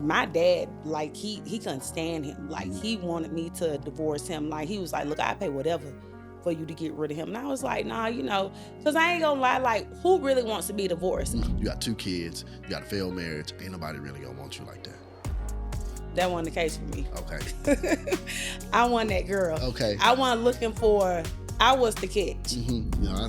my dad, like, he couldn't stand him. Like, he wanted me to divorce him. Like, he was like, look, I pay whatever for you to get rid of him. And I was like, nah, because I ain't gonna lie, like, who really wants to be divorced? You got 2 kids, you got a failed marriage, ain't nobody really gonna want you like that. That wasn't the case for me. Okay. I wasn't that girl. Okay. I wasn't looking for, I was the catch.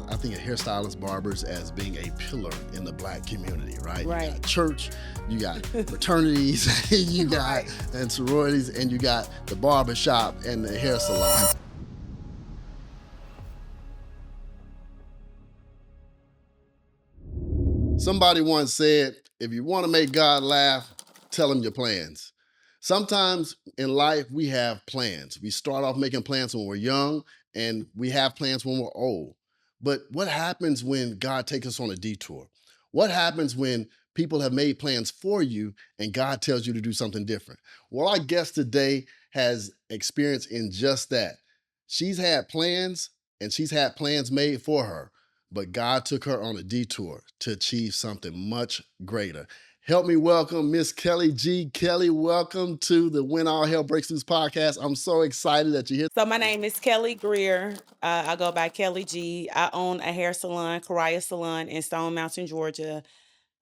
I think of hairstylists, barbers as being a pillar in the Black community, right? Right. You got church, you got fraternities, you got and sororities, and you got the barber shop and the hair salon. Somebody once said, if you want to make God laugh, tell him your plans. Sometimes in life, we have plans. We start off making plans when we're young, and we have plans when we're old. But what happens when God takes us on a detour? What happens when people have made plans for you and God tells you to do something different? Well, our guest today has experience in just that. She's had plans, and she's had plans made for her, but God took her on a detour to achieve something much greater. Help me welcome Miss Kelly G. Kelly, welcome to the When All Hell Breaks Loose podcast. I'm so excited that you're here. So my name is Kelly Greer. I go by Kelly G. I own a hair salon, Karaya Salon in Stone Mountain, Georgia.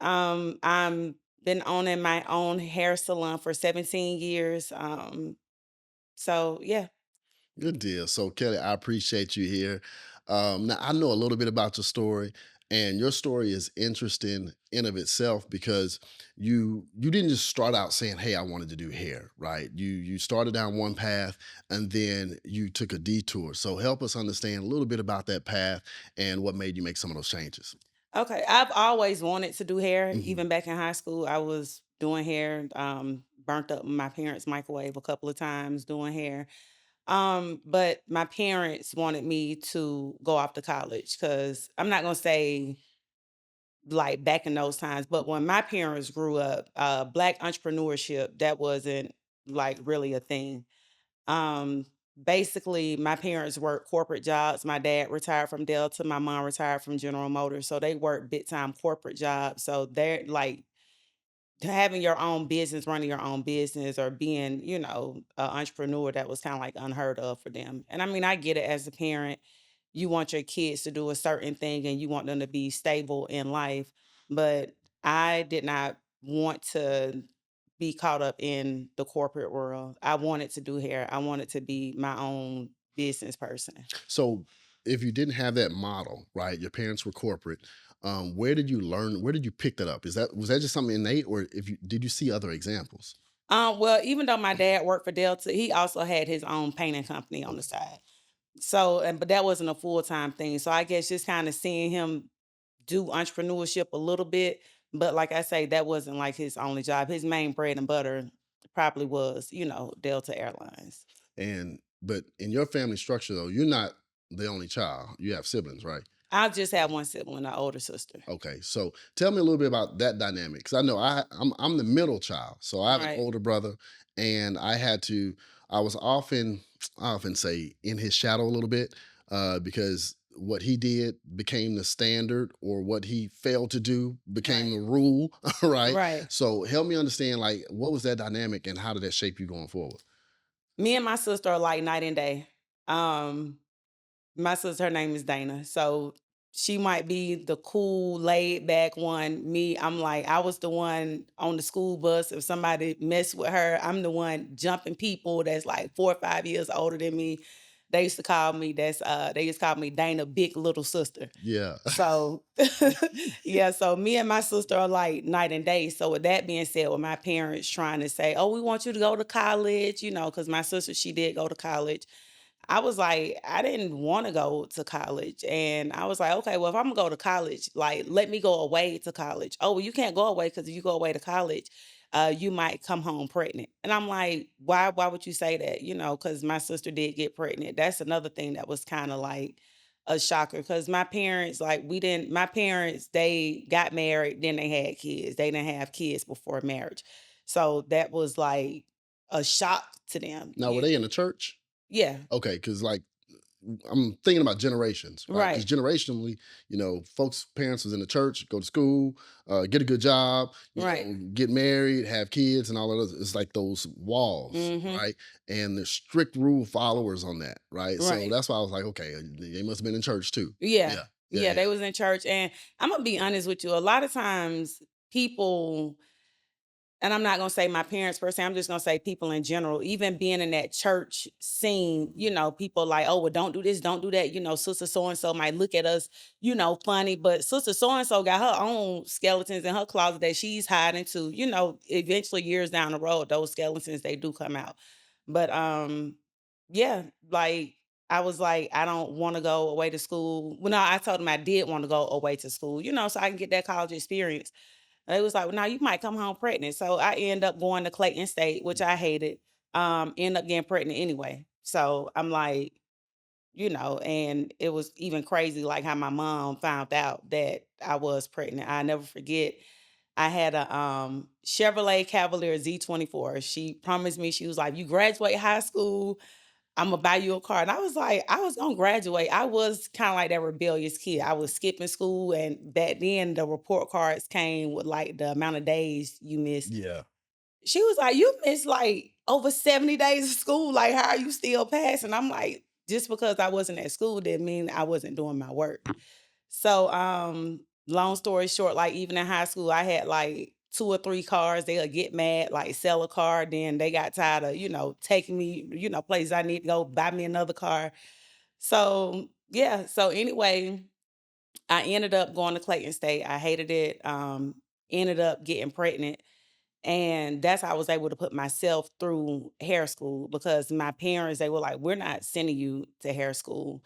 I'm been owning my own hair salon for 17 years. So yeah. Good deal. So, Kelly, I appreciate you here. Now, I know a little bit about your story, and your story is interesting in of itself because you didn't just start out saying, "Hey, I wanted to do hair," right? You started down one path, and then you took a detour. So, help us understand a little bit about that path and what made you make some of those changes. Okay. I've always wanted to do hair. Mhm. Even back in high school, I was doing hair. Burnt up my parents' microwave a couple of times doing hair. But my parents wanted me to go off to college because I'm not gonna say like back in those times, but when my parents grew up, Black entrepreneurship, that wasn't like really a thing. Um, Basically, my parents worked corporate jobs. My dad retired from Delta, my mom retired from General Motors, so they worked big time corporate jobs. So they're like having your own business, running your own business, or being, an entrepreneur, that was kind of like unheard of for them. And I mean, I get it as a parent. You want your kids to do a certain thing and you want them to be stable in life. But I did not want to be caught up in the corporate world. I wanted to do hair. I wanted to be my own business person. So, if you didn't have that model, right? Your parents were corporate. Where did you learn? Where did you pick that up? Was that just something innate, or if you did you see other examples? Well, even though my dad worked for Delta, he also had his own painting company on the side. So, but that wasn't a full-time thing. So I guess just kind of seeing him do entrepreneurship a little bit. But like I say, that wasn't like his only job. His main bread and butter probably was, Delta Airlines. But in your family structure though, you're not the only child. You have siblings, right? I just have one sibling, an older sister. Okay, so tell me a little bit about that dynamic, because I know I'm the middle child, so I have an Right. older brother, and I was I often say in his shadow a little bit, because what he did became the standard, or what he failed to do became Right. the rule, right? Right. So help me understand, like, what was that dynamic, and how did that shape you going forward? Me and my sister are like night and day. Um, My sister, her name is Dana. So she might be the cool, laid back one. Me, I'm like, I was the one on the school bus. If somebody messed with her, I'm the one jumping people that's like 4 or 5 years older than me. They used to call me Dana, big little sister. Yeah. So yeah, so me and my sister are like night and day. So with that being said, with my parents trying to say, oh, we want you to go to college, because my sister, she did go to college. I was like, I didn't want to go to college. And I was like, okay, well, if I'm gonna go to college, like, let me go away to college. Oh, well, you can't go away because if you go away to college, you might come home pregnant. And I'm like, why would you say that? Because my sister did get pregnant. That's another thing that was kind of like a shocker. Because my parents, they got married, then they had kids. They didn't have kids before marriage. So that was like a shock to them. Now, were they in the church? Yeah. Okay, because like I'm thinking about generations, right? Because Right. generationally, folks, parents was in the church, go to school, get a good job, Right. get married, have kids, and all of those. It's like those walls, Mhm. right? And there's strict rule followers on that, right? So Right. that's why I was like, okay, they must have been in church too. Yeah. Yeah, yeah, Yeah, yeah, they was in church, and Imma be honest with you, a lot of times people, and I'm not gonna say my parents per se, I'm just gonna say people in general, even being in that church scene, people like, oh, well, don't do this, don't do that. Sister so and so might look at us, funny, but Sister so and so got her own skeletons in her closet that she's hiding to. Eventually years down the road, those skeletons they do come out. But yeah, like I was like, I don't want to go away to school. Well, no, I told them I did want to go away to school, so I can get that college experience. They was like, "Well, now you might come home pregnant." So I end up going to Clayton State, which I hated. End up getting pregnant anyway. So I'm like, and it was even crazy, like how my mom found out that I was pregnant. I never forget. I had a Chevrolet Cavalier Z24. She promised me, she was like, "You graduate high school, I'm gonna buy you a car." And I was like, I was gonna graduate. I was kind of like that rebellious kid. I was skipping school, and back then the report cards came with like the amount of days you missed. yeah. She was like, "You missed like over 70 days of school. Like, how are you still passing?" I'm like, just because I wasn't at school didn't mean I wasn't doing my work. So, long story short, like even in high school, I had like two or three cars. They'll get mad, like sell a car. Then they got tired of, taking me, places I need to go, buy me another car. So yeah. So anyway, I ended up going to Clayton State. I hated it. Ended up getting pregnant. And that's how I was able to put myself through hair school because my parents, they were like, we're not sending you to hair school.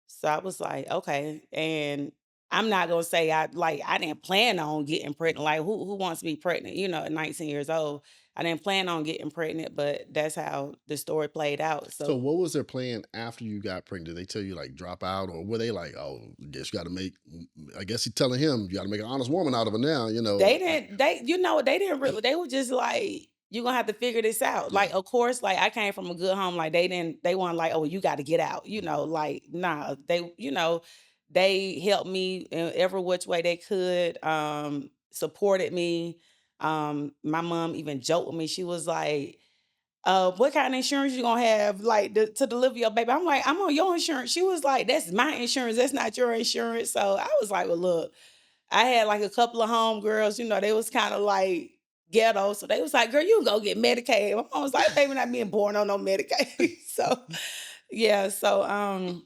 So I was like, okay. And I'm not gonna say I didn't plan on getting pregnant. Like who wants to be pregnant, at 19 years old. I didn't plan on getting pregnant, but that's how the story played out. So So what was their plan after you got pregnant? Did they tell you like drop out, or were they like, oh, guess you got to make? I guess he's telling him you got to make an honest woman out of her now. they didn't they didn't really, they were just like, you're gonna have to figure this out. Yeah. Like, of course, like I came from a good home. Like they weren't like, oh, you got to get out, like, nah, they helped me in every which way they could, supported me. My mom even joked with me. She was like, what kind of insurance you gonna have, like to deliver your baby? I'm like, I'm on your insurance. She was like, that's my insurance, that's not your insurance. So I was like, well, look, I had like a couple of homegirls, they was kind of like ghetto. So they was like, girl, you can go get Medicaid. My mom was like, baby, not being born on no Medicaid. So yeah, so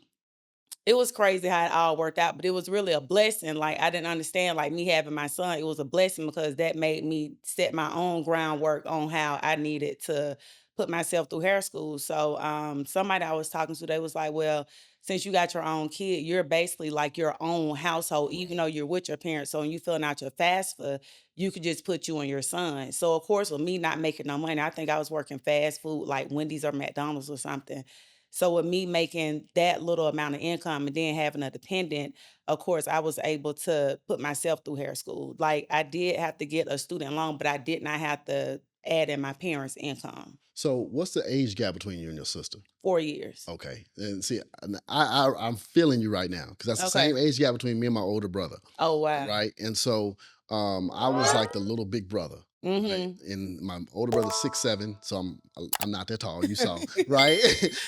it was crazy how it all worked out, but it was really a blessing. Like I didn't understand, like me having my son, it was a blessing because that made me set my own groundwork on how I needed to put myself through hair school. So somebody I was talking to, they was like, well, since you got your own kid, you're basically like your own household, even though you're with your parents. So when you filling out your FAFSA, you could just put you and your son. So of course, with me not making no money, I think I was working fast food like Wendy's or McDonald's or something. So with me making that little amount of income and then having a dependent, of course, I was able to put myself through hair school. Like I did have to get a student loan, but I did not have to add in my parents' income. So what's the age gap between you and your sister? 4 years. Okay, and see, I'm feeling you right now because that's the Okay. same age gap between me and my older brother, Oh wow. right? And so, I was like the little big brother, right? Mm-hmm. And my older brother's 6'7", so I'm not that tall. You saw, right?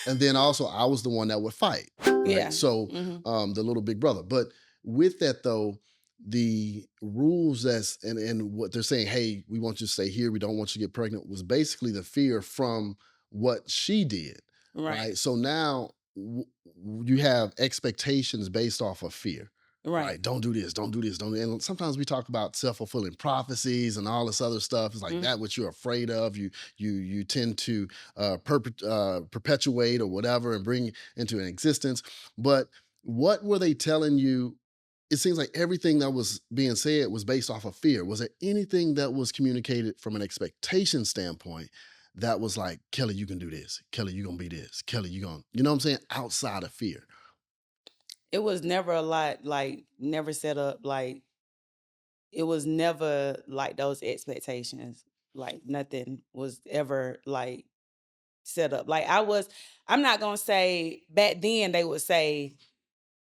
And then also, I was the one that would fight, right? Yeah. So, Mm-hmm. the little big brother. But with that though, the rules and what they're saying, hey, we want you to stay here. We don't want you to get pregnant. Was basically the fear from what she did, Right. right? So now you have expectations based off of fear, right? Right. Don't do this, don't do this, don't. And sometimes we talk about self-fulfilling prophecies and all this other stuff. It's like Mm-hmm. that what you're afraid of. You tend to perpetuate or whatever and bring into an existence. But what were they telling you? It seems like everything that was being said was based off of fear. Was there anything that was communicated from an expectation standpoint that was like, Kelly, you can do this. Kelly, you're gonna be this. Kelly, you're gonna, you know what I'm saying? Outside of fear. It was never a lot, like never set up like it was never like those expectations. Like nothing was ever like set up. Like I'm not gonna say back then they would say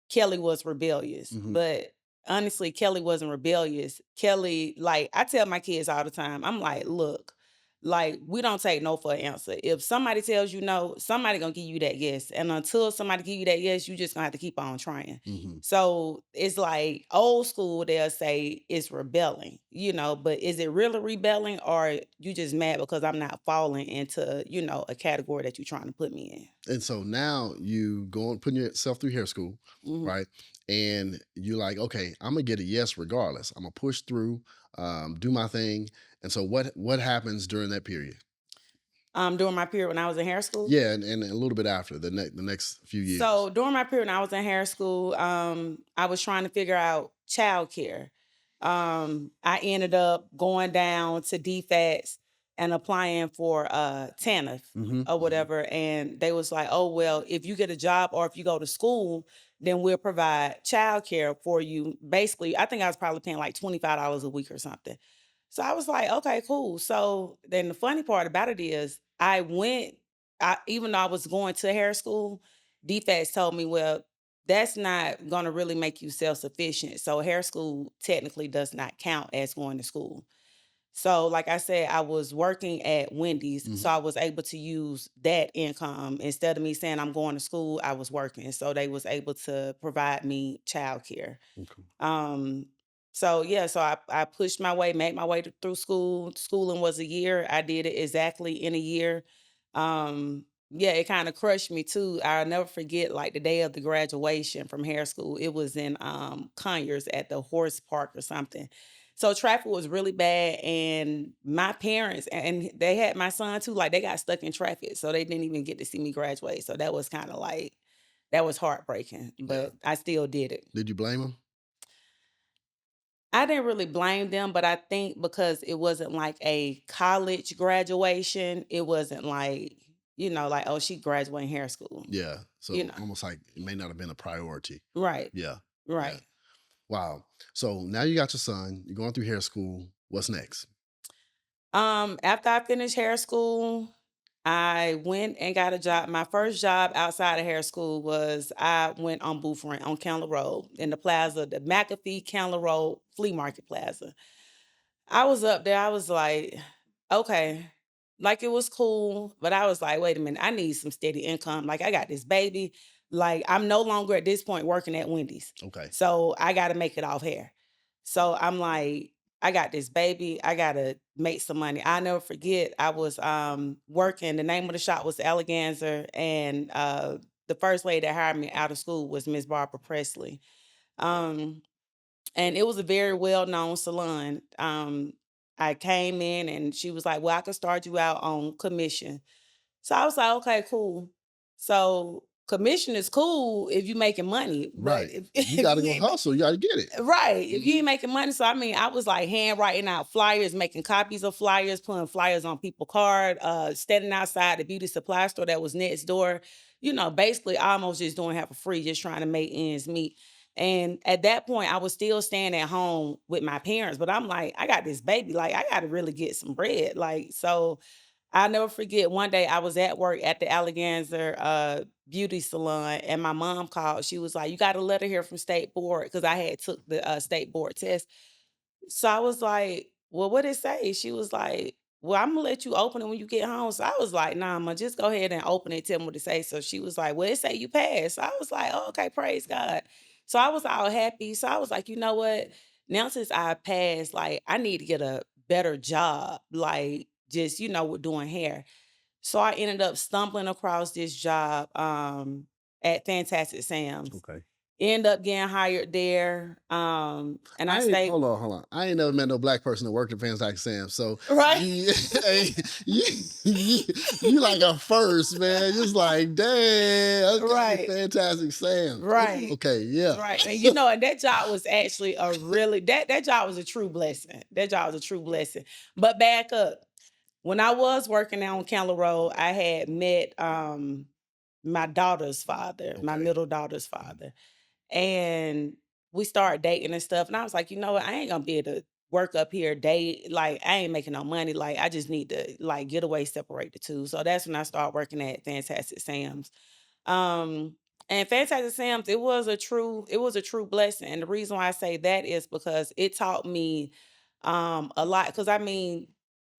Kelly was rebellious, Mhm. but honestly, Kelly wasn't rebellious. Kelly, like I tell my kids all the time, I'm like, look, like we don't take no for an answer. If somebody tells you no, somebody gonna give you that yes. And until somebody give you that yes, you just gonna have to keep on trying. Mhm. So it's like old school, they'll say it's rebelling, but is it really rebelling or you just mad because I'm not falling into, a category that you're trying to put me And so now you go on putting yourself through hair school, in? right? And you're like, okay, I'm gonna get a yes regardless. I'm gonna push through, do my thing. And so what happens during that period? During my period when I was in hair school. Yeah, and a little bit after the next few years. So during my period when I was in hair school, I was trying to figure out childcare. I ended up going down to DFATS and applying for TANF Hmm. or Hmm. whatever. And they was like, oh, well, if you get a job or if you go to school, then we'll provide childcare for you. Basically, I think I was probably paying like $25 a week or something. So I was like, okay, cool. So then the funny part about it is even though I was going to hair school, DFATS told me, well, that's not going to really make you self-sufficient. So hair school technically does not count as going to school. So like I said, I was working at Wendy's. So Hmm. I was able to use that income. Instead of me saying I'm going to school, I was working. So they was able to provide me childcare. Okay. Um, so yeah, so I pushed my way, made my way through school. Schooling was a year. I did it exactly in a year. Yeah, it kind of crushed me too. I'll never forget like the day of the graduation from hair school. It was in Conyers at the horse park or something. So traffic was really bad, and my parents and they had my son too. Like they got stuck in traffic, so they didn't even get to see me graduate. So that was kind of like that was heartbreaking, Yeah. but I still did it. Did you blame him? I didn't really blame them, but I think because it wasn't like a college graduation, it wasn't like, like, oh, she graduating hair school, Yeah. you So know. almost like it may not have been a priority. Right. Yeah. Yeah. Right. Wow. So now you got your son, you're going through hair school. What's next? After I finished hair school, I went and got a job. My first job outside of hair school was I went on booth rent on Candler Road in the plaza, the McAfee Candler Road Flea Market Plaza. I was up there, I was like, okay. Like it was cool, but I was like, wait a minute, I need some steady income. Like I got this baby. Like I'm no longer at this point working at Wendy's. Okay. So I gotta make it off hair. So I'm like, I got this baby. I gotta make some money. I never forget. I was working. The name of the shop was Eleganza, and the first lady that hired me out of school was Miss Barbara Presley. Um, and it was a very well-known salon. I came in and she was like, "Well, I could start you out on commission." So I was like, "Okay, cool." So commission is cool if you making money, but Right. if, You if got to you go ain't hustle. You got to get it. right, if you Mhm. ain't making money, so I mean, I was like handwriting out flyers, making copies of flyers, putting flyers on people card, standing outside the beauty supply store that was next door. Basically almost just doing half for free, just trying to make ends meet. And at that point, I was still staying at home with my parents, but I'm like, I got this baby, like I got to really get some bread, like so. I never forget one day I was at work at the Alleganza beauty salon and my mom called. She was like, "You got a letter here from state board," because I had took the state board test. So I was like, "Well, what it say?" She was like, "Well, I'm gonna let you open it when you get home." So I was like, "Nah, I'ma just go ahead and open it, tell me what it say." So she was like, "Well, it say you passed." So I was like, "Oh, okay, praise God." So I was all happy. So I was like, you know what? Now since I passed, like I need to get a better job, like just, with doing hair. So I ended up stumbling across this job at Fantastic Sam's. Okay. End up getting hired there. And I I ain't stayed hold on, hold on. I ain't never met no black person that worked at Fantastic Sam. So right. you, hey, you, you, you like a first, man. Just like, dang, okay, Right. Fantastic Sam. Right. Okay, yeah. Right. And and that job was actually a really that job was a true blessing. That job was a true blessing. But back up. When I was working out on Candler Road, I had met my daughter's father, my Okay. middle daughter's father. And we started dating and stuff. And I was like, you know what? I ain't gonna be able to work up here, they like I ain't making no money. Like I just need to like get away, separate the two. So that's when I started working at Fantastic Sam's. Um, and Fantastic Sam's, it was a true blessing. And the reason why I say that is because it taught me a lot. Because I mean,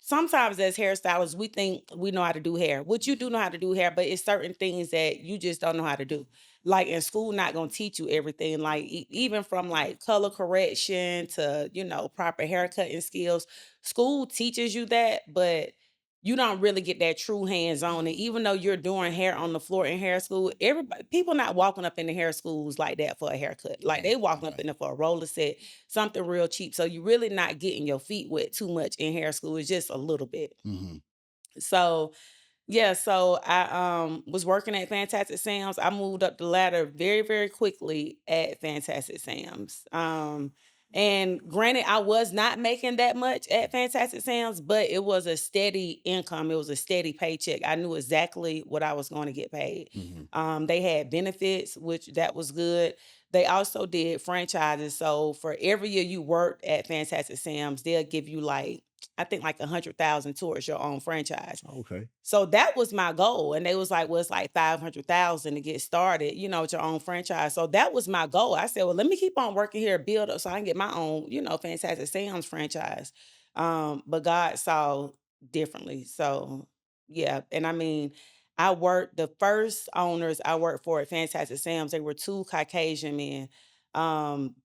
sometimes as hairstylists, we think we know how to do hair, which you do know how to do hair, but it's certain things that you just don't know how to do. Like in school, not gonna teach you everything. Like even from like color correction to proper haircutting skills, school teaches you that, but you don't really get that true hands on. And even though you're doing hair on the floor in hair school, everybody people not walking up in the hair schools like that for a haircut. Like they walking up Right. in there for a roller set, something real cheap. So you really not getting your feet wet too much in hair school. It's just a little bit. Mhm. So yeah, so I was working at Fantastic Sam's. I moved up the ladder very, very quickly at Fantastic Sam's. And granted, I was not making that much at Fantastic Sam's, but it was a steady income. It was a steady paycheck. I knew exactly what I was going to get paid. Mhm. They had benefits, which that was good. They also did franchises. So for every year you worked at Fantastic Sam's, they'll give you like I think like 100,000 towards your own franchise. Okay. So that was my goal. And they was like, well, it's like 500,000 to get started, with your own franchise. So that was my goal. I said, well, let me keep on working here, build up so I can get my own, Fantastic Sam's franchise. But God saw differently. So yeah. And I mean, the first owners I worked for at Fantastic Sam's, they were two Caucasian men.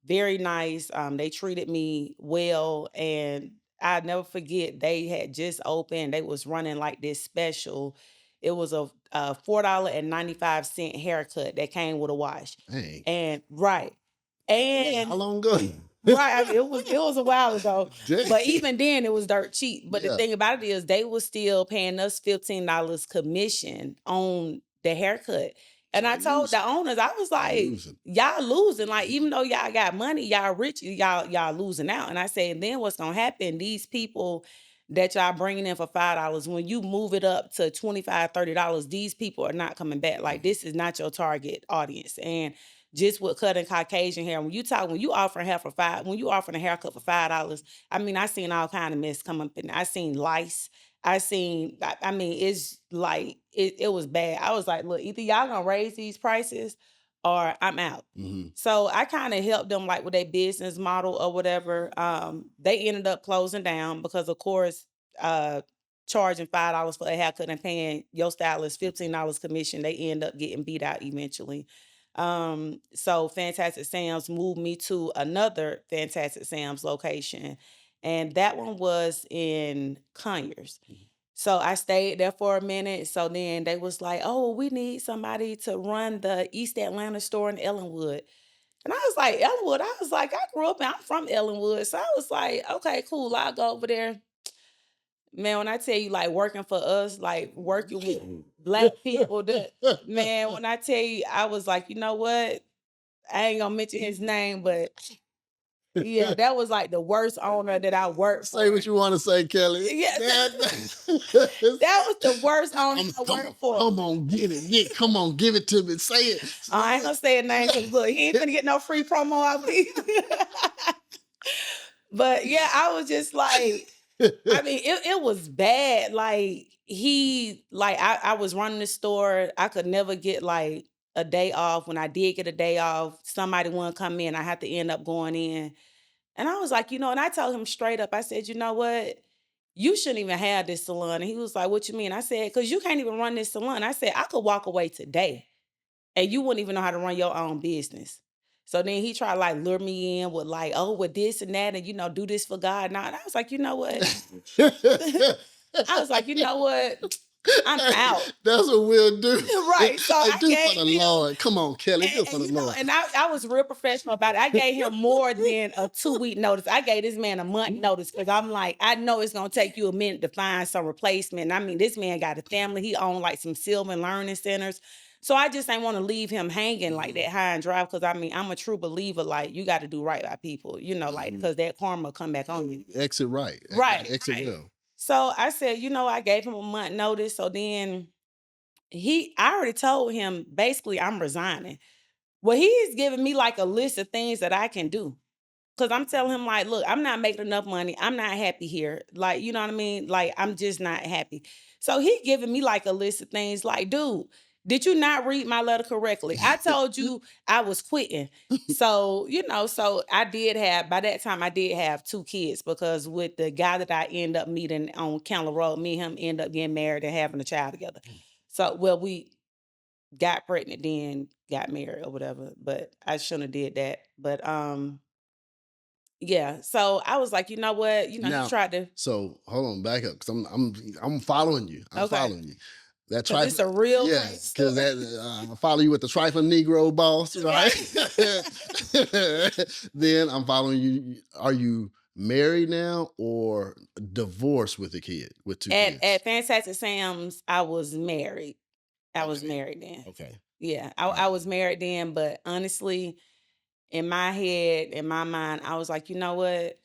Very nice. They treated me well. And I never forget they had just opened. They was running like this special. It was a $4.95 haircut that came with a wash. Dang. And right. How And long ago? right, I mean, it was a while ago. Dang. But even then it was dirt cheap. But the Yeah. thing about it is they was still paying us $15 commission on the haircut. And So I they told the losing. owners, I was They like, losing. y'all losing. Like, even though y'all got money, y'all rich, y'all losing out. And I said, then what's gonna happen? These people that y'all bringing in for $5, when you move it up to 25, $30, these people are not coming back. Like, Mhm. this is not your target audience. And just with cutting Caucasian hair, when you offering hair for when you offering a haircut for $5, I mean, I seen all kind of mess come up and I seen lice. I mean, it's like it was bad. I was like, look, either y'all gonna raise these prices or I'm out. Mhm. So I kind of helped them like with their business model or whatever. They ended up closing down because of course, uh charging $5 for a haircut and paying your stylist $15 commission, they end up getting beat out eventually. So Fantastic Sam's moved me to another Fantastic Sam's location, and that one was in Conyers. Mhm. So I stayed there for a minute. So then they was like, "Oh, we need somebody to run the East Atlanta store in Ellenwood." And I was like, "Ellenwood?" I was like, I'm from Ellenwood. So I was like, "Okay, cool. I'll go over there." Man, when I tell you, like working for us, like working with black people, man, when I tell you, I was like, you know what? I ain't gonna mention his name, but yeah, that was like the worst owner that I worked Say for. what you want to say, Kelly. Yeah, that That- was the worst owner I come on, worked for. come on, get it. Yeah, come on, give it to me. Say it. I ain't gonna say his name because look, he ain't gonna get no free promo out of me. But yeah, I was just like, I mean, it was bad. Like I was running the store. I could never get like a day off. When I did get a day off, somebody wouldn't come in. I had to end up going in. And I was like, and I told him straight up, I said, you know what? You shouldn't even have this salon. And he was like, what you mean? I said, because you can't even run this salon. I said, I could walk away today and you wouldn't even know how to run your own business. So then he tried to like lure me in with like, oh, with this and that, and do this for God. Now, and I was like, you know what? I was like, you know what? I'm out. That's what we'll do. Right. So Hey, I do for gave the him Lord. Come on, Kelly. Do for and the Lord. I was real professional about it. I gave him more than a 2 week notice. I gave this man a month notice because I'm like, I know it's gonna take you a minute to find some replacement. I mean, this man got a family. He owned like some Sylvan learning centers. So I just ain't want to leave him hanging like that high and dry because I mean, I'm a true believer, like you got to do right by people, like Mhm. because that karma come back on you. Exit right. Right, Exit right. well. So I said, I gave him a month notice. So then I already told him basically I'm resigning. Well, he's giving me like a list of things that I can do. Cause I'm telling him, like, look, I'm not making enough money. I'm not happy here. Like, you know what I mean? Like, I'm just not happy. So he giving me like a list of things like, dude, did you not read my letter correctly? I told you I was quitting. So, so I did have, by that time, I did have 2 kids because with the guy that I ended up meeting on County Road, me and him ended up getting married and having a child together. So, well, we got pregnant, then got married or whatever, but I shouldn't have did that. But yeah, so I was like, you know what? He Now, tried to, so hold on, back up, because I'm following you. I'm okay, following you. That because it's trifling, a real yeah, crazy because story. that I follow you with the trifling Negro boss, right? Right. Then I'm following you. Are you married now or divorced with a kid with two At kids? Fantastic Sam's, I was married. I was Okay, married then. okay, Yeah, all I right. was married then, but honestly, in my head, in my mind, I was like, you know what?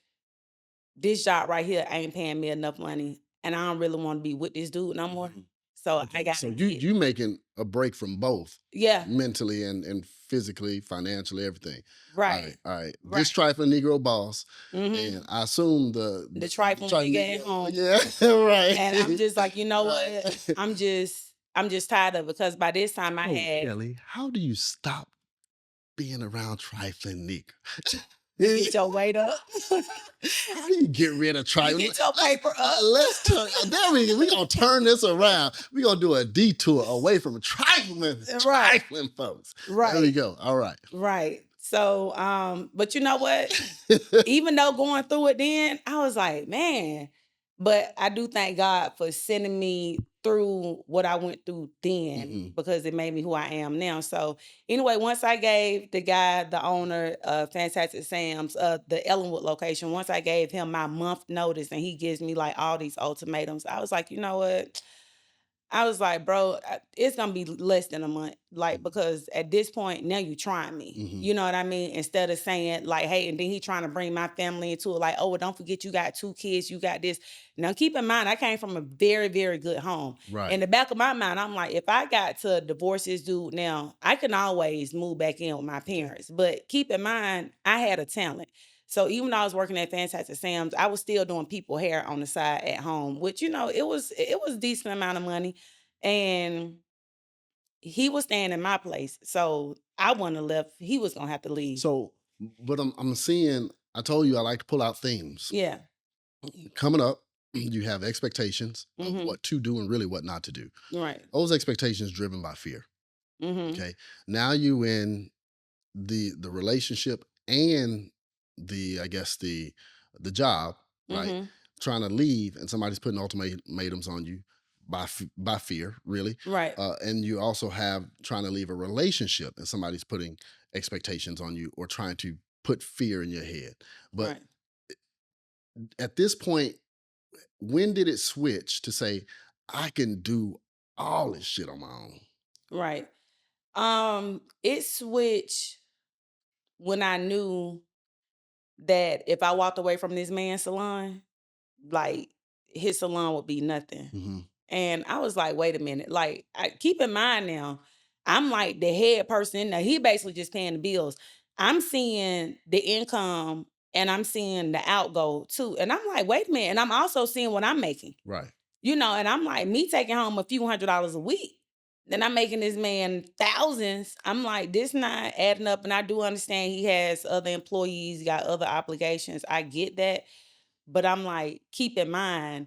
This job right here ain't paying me enough money, and I don't really want to be with this dude no more. Mhm. So I Okay, gotta so get, you making a break from both yeah, mentally and physically, financially, everything. All right, right, all right. right. This trifling Negro boss, Mm-hmm. and I assume The the trifling trifling nigga at Negro, home. yeah, And I'm right, just like, you know what? right. I'm just tired of it because by this time I So had, Kelly, how do you stop being around trifling Negro? you get your weight up. How do you get rid of You trifling? get your paper up. Let's turn. There we gonna turn this around. We gonna do a detour away from Right, trifling folks. There we right, go. All right. right. So, but you know what? Even though going through it then, I was like, man, but I do thank God for sending me through what I went through then Mhm. because it made me who I am now. So anyway, once I gave the guy, the owner of Fantastic Sam's, the Ellenwood location, once I gave him my month notice and he gives me like all these ultimatums, I was like, you know what? I was like, bro, it's gonna be less than a month, like because at this point now you trying me. Mhm. You know what I mean? Instead of saying like, hey, and then he trying to bring my family into it, like, oh, well, don't forget you got 2 kids, you got this. Now keep in mind, I came from a very, very good home. In Right. the back of my mind, I'm like, if I got to divorce this dude now, I can always move back in with my parents. But keep in mind, I had a talent. So even though I was working at Fantastic Sam's, I was still doing people hair on the side at home, which it was a decent amount of money. And he was staying in my place. So I wouldn't have left. He was gonna have to leave. So, but I'm seeing. I told you I like to pull out themes. Yeah. Coming up, you have expectations of Mhm. what to do and really what not to do. Right. Those expectations driven by fear. Mhm. Okay. Now you in the relationship and the I guess the job, right? Mhm. Trying to leave and somebody's putting ultimatums on you by fear, really. Right. And you also have trying to leave a relationship and somebody's putting expectations on you or trying to put fear in your head. But Right. at this point, when did it switch to say I can do all this shit on my own? Right. It switched when I knew that if I walked away from this man's salon, like his salon would be nothing. Hmm. And I was like, wait a minute. Like, keep in mind now, I'm like the head person in there. He basically just paying the bills. I'm seeing the income and I'm seeing the outgo too. And I'm like, wait a minute. And I'm also seeing what I'm making. Right. And I'm like, me taking home a few $100s a week. Then I'm making this man thousands. I'm like, this not adding up. And I do understand he has other employees, he got other obligations. I get that. But I'm like, keep in mind,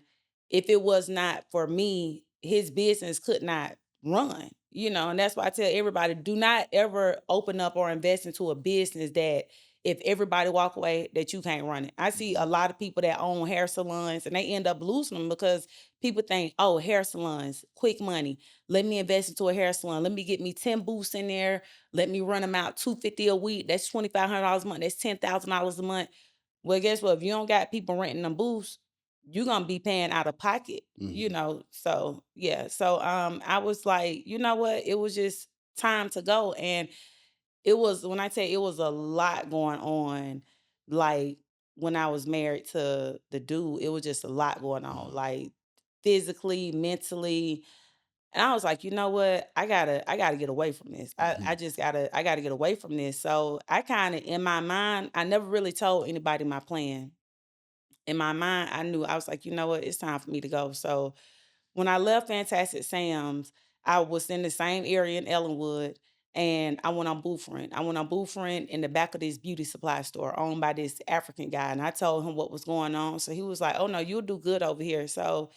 if it was not for me, his business could not run. And that's why I tell everybody, do not ever open up or invest into a business that if everybody walk away, that you can't run it. I see a Mhm. lot of people that own hair salons and they end up losing them because people think, oh, hair salons, quick money. Let me invest into a hair salon. Let me get me 10 booths in there. Let me run them out 250 a week. That's $2,500 a month. That's $10,000 a month. Well, guess what? If you don't got people renting them booths, you're gonna be paying out of pocket, Mhm. So yeah. So I was like, you know what? It was just time to go. And it was when I tell you it was a lot going on, like when I was married to the dude, it was just a lot going on, Mhm. like physically, mentally. And I was like, you know what? I gotta get away from this. I, Mhm. I just I gotta get away from this. So I kind of in my mind, I never really told anybody my plan. In my mind, I knew I was like, you know what, it's time for me to go. So when I left Fantastic Sam's, I was in the same area in Ellenwood and I went on Booth Rent. I went on Booth Rent in the back of this beauty supply store owned by this African guy. And I told him what was going on. So he was like, oh no, you'll do good over here. So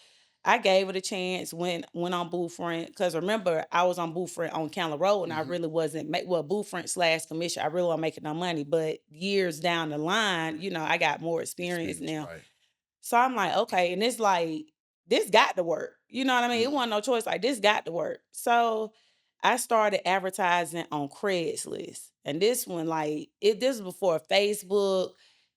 I gave it a chance, went on Booth Rent. Cause remember, I was on Booth Rent on Candler Road and I Mhm. really wasn't well, Booth Rent slash commission. I really wasn't making no money. But years down the line, I got more experience Experience, now. right. So I'm like, okay, and it's like, this got to work. You know what I mean? It Mhm. wasn't no choice. Like, this got to work. So I started advertising on Craigslist. And this one, like, this was before Facebook,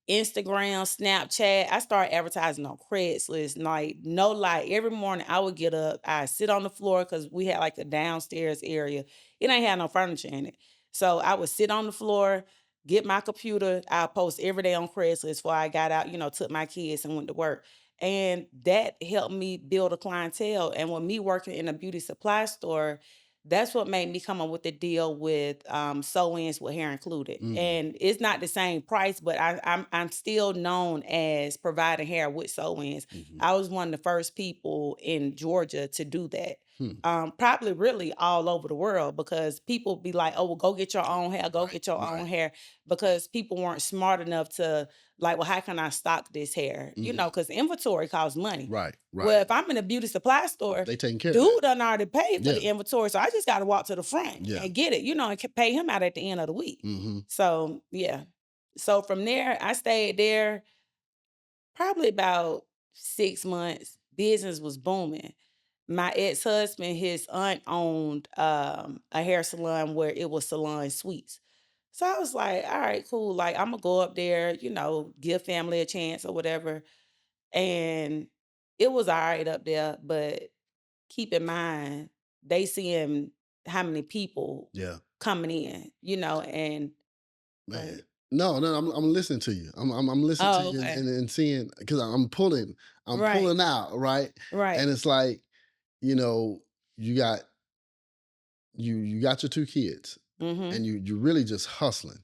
Instagram, Snapchat. I started advertising on Craigslist. And like, no lie, every morning I would get up, I sit on the floor because we had like a downstairs area. It ain't had no furniture in it. So I would sit on the floor, get my computer. I post every day on Craigslist before I got out, took my kids and went to work. And that helped me build a clientele. And with me working in a beauty supply store, that's what made me come up with the deal with sew-ins with hair included. Mhm. And it's not the same price, but I'm still known as providing hair with sew-ins. Mhm. I was one of the first people in Georgia to do that. Hmm. Probably really all over the world because people be like, oh, well, go get your own hair, go Right, get your own right. hair, because people weren't smart enough to like, well, how can I stock this hair? Mhm. Because inventory costs money. Right, right. Well, if I'm in a beauty supply store, They taking care of that. dude done already paid for Yeah, the inventory. So I just got to walk to the front yeah. and get it, and pay him out at the end of the week. Mhm. So, yeah. So from there, I stayed there probably about 6 months. Business was booming. My ex-husband, his aunt owned a hair salon where it was Salon Suites. So I was like, all right, cool. Like, I'm gonna go up there, give family a chance or whatever. And it was all right up there, but keep in mind, they seeing how many people Yeah. coming in, and go Man. ahead. No, no, I'm listening to you. I'm listening to Oh, you okay. and seeing because I'm Right, pulling out, right? And right. it's like, you know, you got you got your two kids Mm-hmm. and you really just hustling,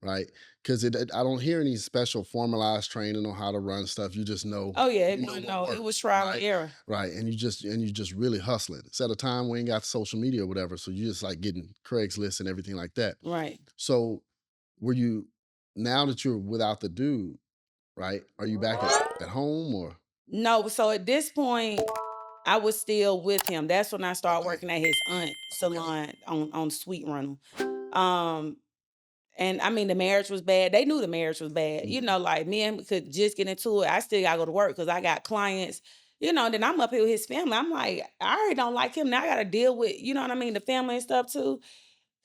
right? Because I don't hear any special formalized training on how to run stuff. You just know Oh yeah, it you know wasn't what no, it was works, trial and right? error. Right. And you just really hustling. It's at a time we ain't got social media or whatever. So you just like getting Craigslist and everything like that. Right. So were you now that you're without the dude, right? Are you back at home or No, so at this point, I was still with him. That's when I started okay? working at his aunt Okay. salon on Sweet Rental. Um, and I mean the marriage was bad. They knew the marriage was bad. Mhm. Like me and him could just get into it. I still gotta go to work because I got clients. Then I'm up here with his family. I'm like, I already don't like him. Now I gotta deal with, you know what I mean, the family and stuff too.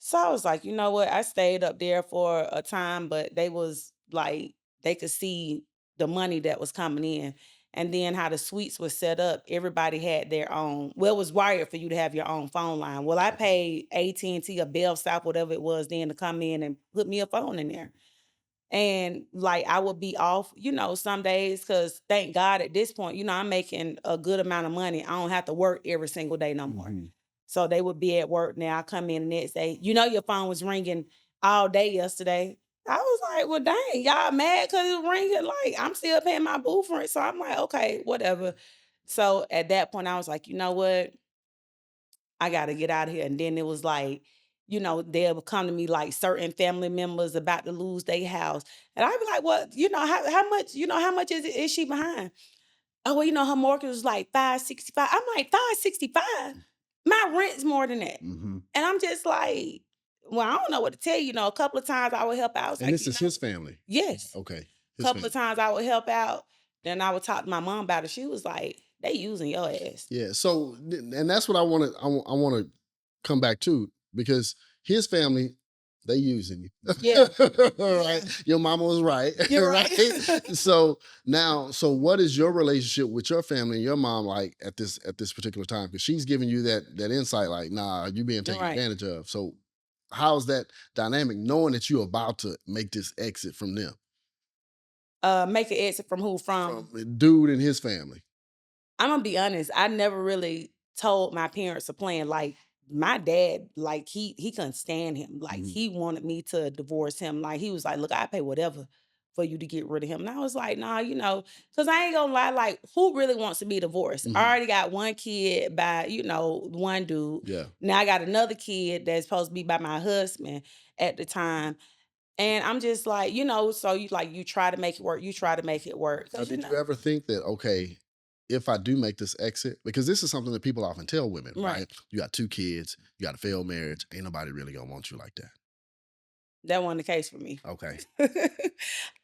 So I was like, you know what? I stayed up there for a time, but they was like, they could see the money that was coming in. And then how the suites was set up, everybody had their own. Well, it was wired for you to have your own phone line. Well, I Okay. paid AT&T or Bell South, whatever it was then, to come in and put me a phone in there. And like I would be off, some days because thank God at this point, I'm making a good amount of money. I don't have to work every single day no more. Mhm. So they would be at work now. I come in the next day. Your phone was ringing all day yesterday. I was like, well, dang, y'all mad because it was ringing? Like, I'm still paying my boo for it. So I'm like, okay, whatever. So at that point, I was like, you know what? I got to get out of here. And then it was like, they'll come to me like certain family members about to lose their house. And I'd be like, well, how much, how much is she behind? Oh, well, her mortgage was like 565. I'm like, 565? My rent's more than that. Mhm. And I'm just like, well, I don't know what to tell you. A couple of times I would help out. I was And like, this is his family. yes. Okay. A His couple of family. times I would help out. Then I would talk to my mom about it. She was like, they using your ass. Yeah. So and that's what I want to come back to because his family they using you. Yeah. Right. Yeah. Your mama was right. You're Right. right. So now, so what is your relationship with your family and your mom like at this particular time? Because she's giving you that insight, like, nah, you being taken Right. advantage of. So how's that dynamic knowing that you're about to make this exit from them? Make an exit from who? From From the dude and his family. I'm gonna be honest. I never really told my parents a plan. Like my dad, like he couldn't stand him. Like Mhm. he wanted me to divorce him. Like he was like, look, I pay whatever for you to get rid of him. And I was like, nah, because I ain't gonna lie, like, who really wants to be divorced? I Mhm. already got one kid by, one dude. Yeah. Now I got another kid that's supposed to be by my husband at the time. And I'm just like, so you try to make it work, you try to make it work. Now, Cause did you ever think that, okay, if I do make this exit, because this is something that people often tell women, right. right? You got 2 kids, you got a failed marriage, ain't nobody really gonna want you like that. That wasn't the case for me. Okay.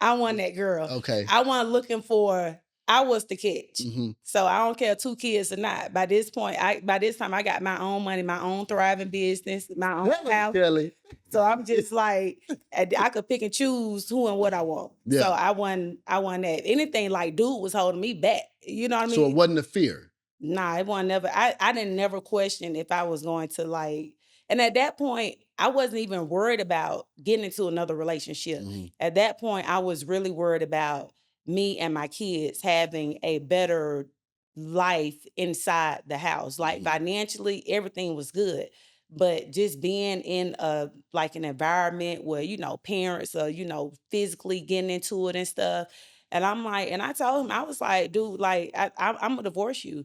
I wasn't that girl. Okay. I wasn't looking for I was the catch. Hmm. So I don't care 2 kids or not. By this time I got my own money, my own thriving business, my own house. Kelly. So I'm just like I could pick and choose who and what I want. So Yeah. I wasn't that. Anything like dude was holding me back. You know what I So it mean? wasn't a fear. Nah, it wasn't never. I didn't never question if I was going to like. And at that point, I wasn't even worried about getting into another relationship. Hmm. At that point, I was really worried about me and my kids having a better life inside the house. Like Hmm. financially, everything was good. But just being in a like an environment where, parents are, physically getting into it and stuff. And I'm like, and I told him, I was like, dude, like, I'm gonna divorce you.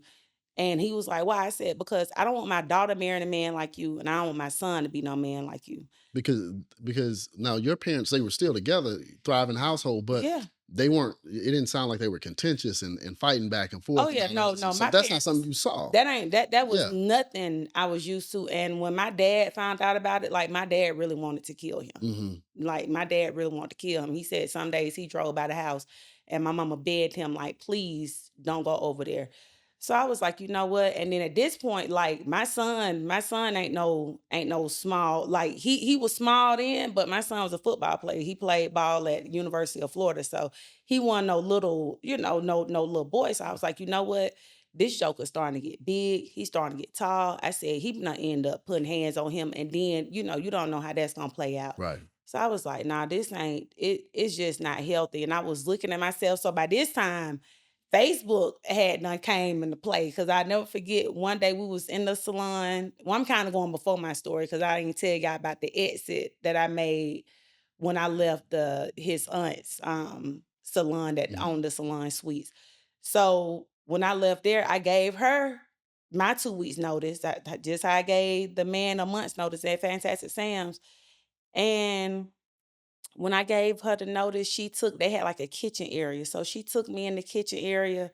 And he was like, "Why?" I said, "Because I don't want my daughter marrying a man like you, and I don't want my son to be no man like you." Because now your parents, they were still together, thriving household, but Yeah. they weren't. It didn't sound like they were contentious and fighting back and Oh forth. And yeah, all that. no, So no. so My that's not something parents, you saw. that was Yeah. nothing I was used to. And when my dad found out about it, like my dad really wanted to kill him. Hmm. Like my dad really wanted to kill him. He said some days he drove by the house and my mama begged him, like, please don't go over there. So I was like, you know what? And then at this point, like my son ain't no small, like he was small then, but my son was a football player. He played ball at University of Florida. So he wasn't no little, no little boy. So I was like, you know what? This joker's starting to get big. He's starting to get tall. I said he gonna end up putting hands on him, and then you don't know how that's gonna play out. Right. So I was like, nah, this ain't it. It's just not healthy. And I was looking at myself. So by this time, Facebook had done came into play because I never forget one day we was in the salon. Well, I'm kind of going before my story because I didn't tell y'all about the exit that I made when I left his aunt's salon that Mhm. owned the salon suites. So when I left there, I gave her my 2 weeks notice. Just how I gave the man a month's notice at Fantastic Sam's. And when I gave her the notice, they had like a kitchen area. So she took me in the kitchen area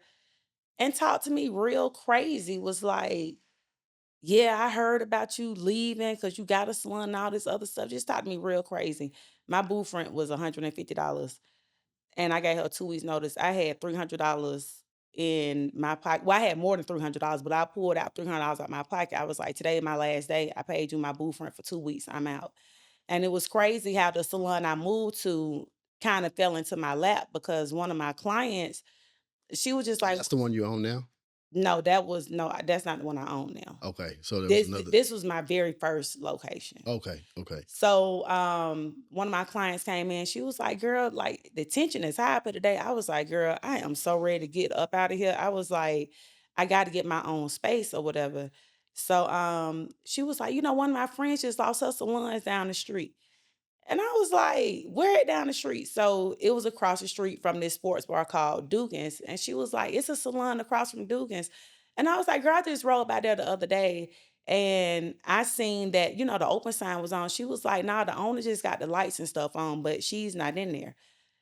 and talked to me real crazy. Was like, yeah, I heard about you leaving because you got a salon and all this other stuff. Just talked to me real crazy. My booth rent was $150. And I gave her 2 weeks notice. I had $300 in my pocket. Well, I had more than $300, but I pulled out $300 out my pocket. I was like, today is my last day. I paid you my booth rent for 2 weeks. I'm out. And it was crazy how the salon I moved to kind of fell into my lap because one of my clients, she was just like, That's the one you own now. no, no, that's not the one I own now. Okay. So there was This another. this was my very first location. Okay. Okay. So one of my clients came in, she was like, girl, like the tension is high for today. I was like, girl, I am so ready to get up out of here. I was like, I got to get my own space or whatever. So she was like, one of my friends just lost her salons down the street. And I was like, where down the street? So it was across the street from this sports bar called Dugan's. And she was like, it's a salon across from Dugan's. And I was like, girl, I just rolled by there the other day. And I seen that, the open sign was on. She was like, nah, the owner just got the lights and stuff on, but she's not in there.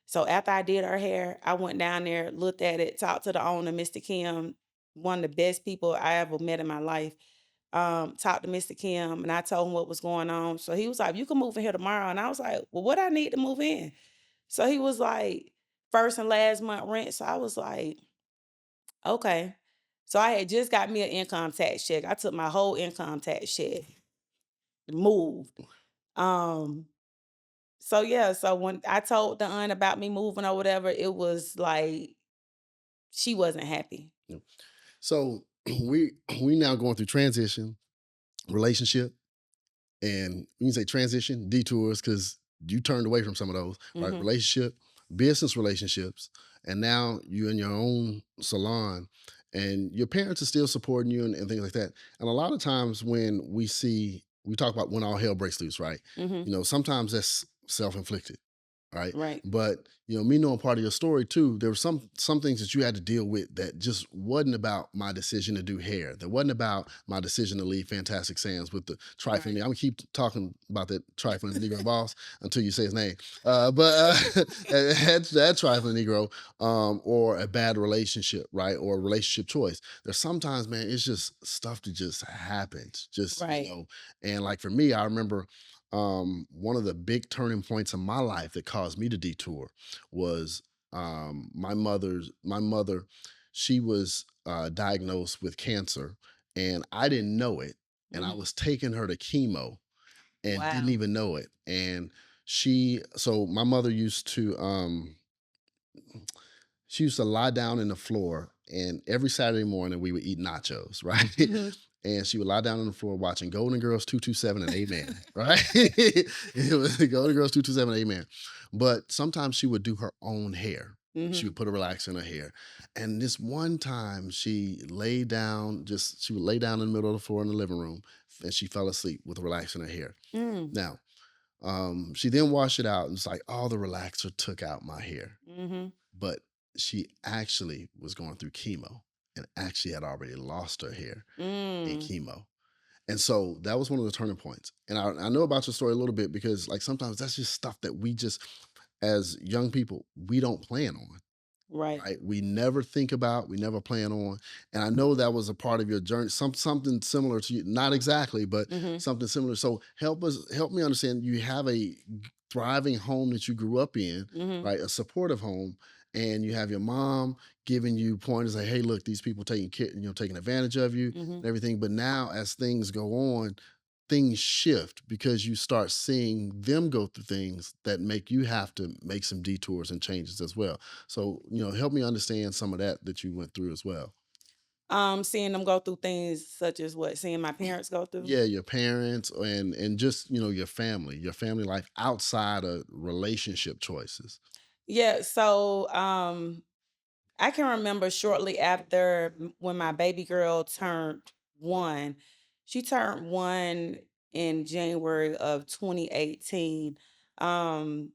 So after I did her hair, I went down there, looked at it, talked to the owner, Mr. Kim, one of the best people I ever met in my life. Talked to Mr. Kim and I told him what was going on. So he was like, you can move in here tomorrow. And I was like, well, what I need to move in? So he was like, first and last month rent. So I was like, okay. So I had just got me an income tax check. I took my whole income tax check, moved. Um, so yeah, so when I told the aunt about me moving or whatever, it was like she wasn't happy. Yeah. So we now going through transition, relationship, and when you say transition, detours, because you turned away from some of those, right? Hmm. Relationship, business relationships, and now you in your own salon. and your parents are still supporting you and things like that. And a lot of times when we talk about when all hell breaks loose, right? Mhm. Sometimes that's self-inflicted, right? Right. But me knowing part of your story too, there were some things that you had to deal with that just wasn't about my decision to do hair. That wasn't about my decision to leave Fantastic Sands with the trifling. Right. I'm gonna keep talking about that trifling Negro boss until you say his name. But that trifling Negro, or a bad relationship, right, or a relationship choice. There's sometimes, man, it's just stuff that just happens, just Right. and like for me, I remember one of the big turning points in my life that caused me to detour was my mother. She was diagnosed with cancer, and I didn't know it, and I Mhm. was taking her to chemo and didn't Wow. even know it. And so my mother used to lie down in the floor, and every Saturday morning we would eat nachos, right? Mhm. And she would lie down on the floor watching Golden Girls 227 and Amen, right? It was Golden Girls 227 and Amen. But sometimes she would do her own hair. She Mhm. would put a relaxer in her hair. And this one time she would lay down in the middle of the floor in the living room, and she fell asleep with a relaxer in her hair. Mm. Now, she then washed it out, and it's like all the relaxer took out my hair, Mhm. but she actually was going through chemo and actually had already lost her hair in Mm. chemo. And so that was one of the turning points. And I know about your story a little bit because, like, sometimes that's just stuff that we just, as young people, we don't plan on, Right. right? We never think about, we never plan on. And I know that was a part of your journey, something similar to you, not exactly, but Mhm. something similar. So help me understand. You have a thriving home that you grew up in, Mhm. right? A supportive home, and you have your mom giving you pointers like, "Hey, look, these people taking advantage of you and Mhm. everything." But now, as things go on, things shift because you start seeing them go through things that make you have to make some detours and changes as well. So, help me understand some of that you went through as well. Seeing them go through things such as what? Seeing my parents go through? Yeah, your parents and just, your family life outside of relationship choices. Yeah, so I can remember shortly after when my baby girl turned 1. She turned 1 in January of 2018. Um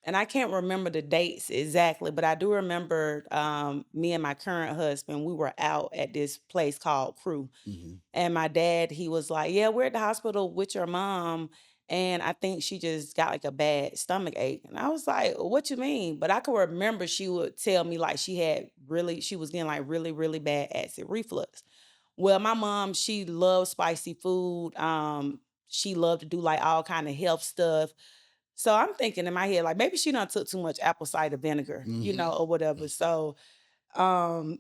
and I can't remember the dates exactly, but I do remember me and my current husband, we were out at this place called Crew. Hmm. And my dad, he was like, "Yeah, we're at the hospital with your mom. And I think she just got like a bad stomach ache." And I was like, "What you mean?" But I could remember she would tell me like she was getting like really, really bad acid reflux. Well, my mom, she loves spicy food. She loved to do like all kind of health stuff. So I'm thinking in my head, like maybe she done took too much apple cider vinegar, Hmm. or whatever. So um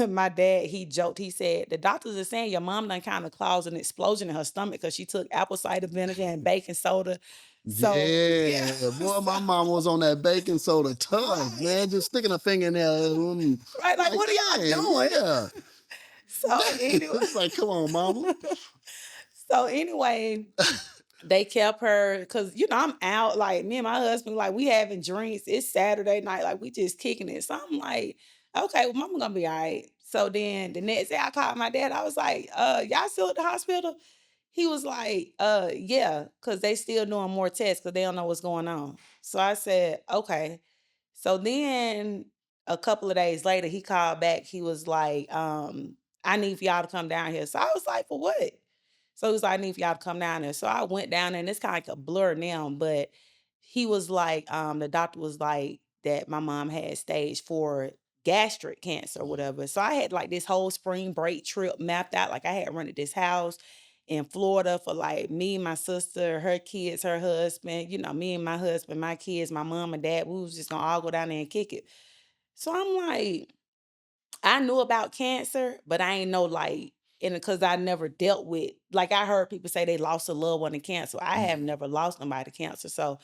my dad, he joked, he said, "The doctors are saying your mom done kind of caused an explosion in her stomach because she took apple cider vinegar and baking soda." So yeah. Yeah, boy, my mom was on that baking soda tub, Right. man, just sticking a finger in there. Right. Like, Like, what are y'all dang, doing? yeah. So anyway. It's like, come on, mama. So anyway, they kept her because I'm out, like me and my husband, like we having drinks. It's Saturday night, like we just kicking it. So I'm like, okay, well, mama gonna be all right. So then the next day I called my dad. I was like, y'all still at the hospital? He was like, yeah, because they still doing more tests because they don't know what's going on. So I said, okay. So then a couple of days later, he called back. He was like, I need for y'all to come down here. So I was like, for what? So he was like, I need for y'all to come down there. So I went down there, and it's kind of like a blur now, but he was like, the doctor was like that my mom had stage 4 gastric cancer or whatever. So I had like this whole spring break trip mapped out. Like I had rented this house in Florida for like me, my sister, her kids, her husband, me and my husband, my kids, my mom and dad. We was just gonna all go down there and kick it. So I'm like, I knew about cancer, but I ain't know like, and because I never dealt with, like I heard people say they lost a loved one to cancer. I have Mhm. never lost nobody to cancer. So